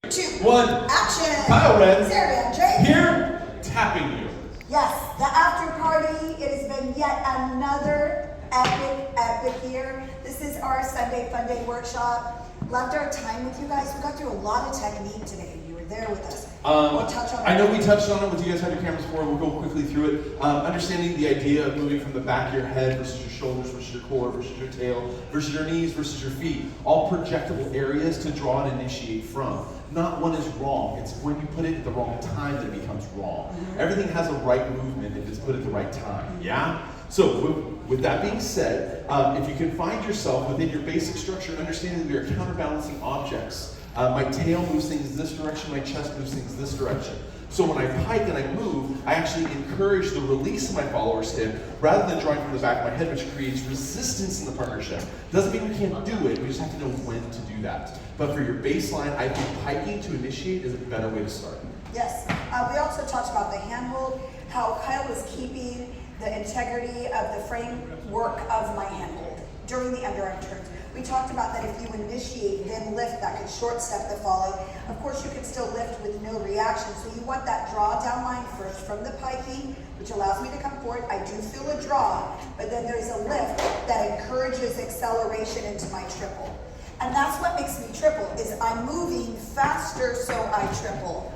2, One. action! Kyle Red. Sarah, Jay. Here, tapping you. Yes, the after party. It has been yet another epic year. This is our Sunday Fun Day workshop. Loved our time with you guys. We got through a lot of technique today. You were there with us. We'll touch on I know we touched on it with you guys had your cameras for. We'll go quickly through it. Understanding the idea of moving from the back of your head versus your shoulders versus your core versus your tail versus your knees versus your feet. All projectable areas to draw and initiate from. Not one is wrong. It's when you put it at the wrong time that it becomes wrong. Everything has a right movement if it's put at the right time. Yeah? So with that being said, if you can find yourself within your basic structure, understanding that we are counterbalancing objects. My tail moves things this direction, my chest moves things this direction. So when I pike and I move, I actually encourage the release of my follower stand rather than drawing from the back of my head, which creates resistance in the partnership. Doesn't mean we can't do it, we just have to know when to do that. But for your baseline, I think piking to initiate is a better way to start. Yes. We also talked about the handhold, how Kyle was keeping the integrity of the framework of my handhold during the underarm turns. We talked about that if you initiate, then lift, that could short step the follow. Of course, you can still lift with no reaction. So you want that draw down line first from the piking, which allows me to come forward. I do feel a draw, but then there's a lift that encourages acceleration into my triple. And that's what makes me triple, is I'm moving faster, so I triple.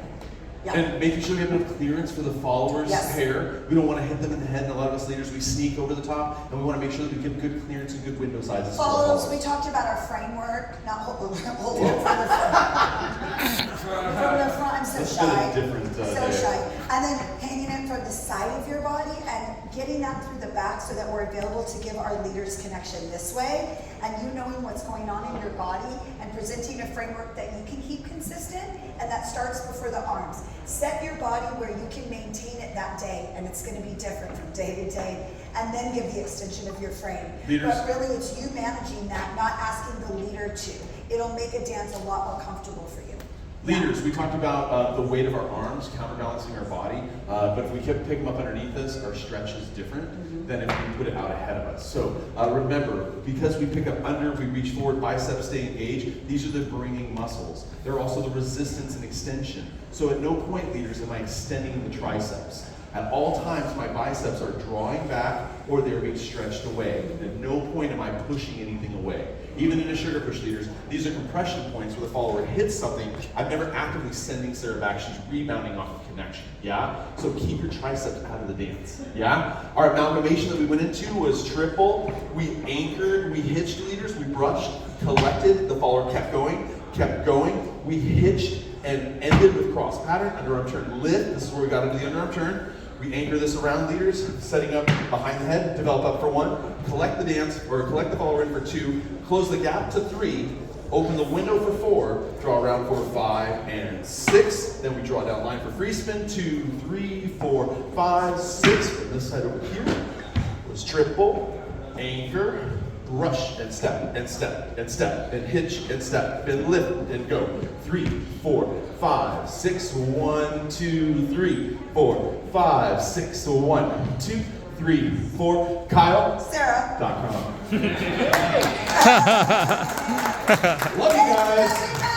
Yep. And making sure we have enough clearance for the followers' Yes. hair. We don't want to hit them in the head, and a lot of us leaders, we sneak over the top, and we want to make sure that we give good clearance and good window sizes. Follows, we talked about our framework, not holding it from the front. From the front, I'm so Let's shy. get a different So day. shy. And then hanging it from the side of your body and getting that through the back so that we're available to give our leaders connection this way. And you knowing what's going on in your body and presenting a framework that you can keep consistent, and that starts before the arms. Set your body where you can maintain it that day, and it's going to be different from day to day, and then give the extension of your frame. Leaders. But really, it's you managing that, not asking the leader to. It'll make a dance a lot more comfortable for you. Leaders, we talked about the weight of our arms, counterbalancing our body, but if we kept pick them up underneath us, our stretch is different than if we put it out ahead of us. So remember, because we pick up under, we reach forward, biceps stay engaged, these are the bringing muscles. They're also the resistance and extension. So at no point, leaders, am I extending the triceps. At all times, my biceps are drawing back or they're being stretched away. At no point am I pushing anything away. Even in a sugar push, leaders, these are compression points where the follower hits something. I'm never actively sending Sarah back. She's rebounding off of connection. Yeah? So keep your triceps out of the dance. Yeah? Our amalgamation that we went into was triple. We anchored, we hitched, leaders, we brushed, collected, the follower kept going. We hitched and ended with cross pattern, underarm turn, lift. This is where we got into the underarm turn. We anchor this around, leaders, setting up behind the head, develop up for 1, collect the dance, or collect the follower in for 2, close the gap to 3, open the window for 4, draw around for 5 and 6, then we draw down line for free spin, 2, 3, 4, 5, 6, from this side over here, was triple, anchor, brush and step and step and step and hitch and step and lift and go. 3, 4, 5, 6, 1, 2, 3, 4, 5, 6, 1, 2, 3, 4. Kyle. Sarah. .com. Love you guys.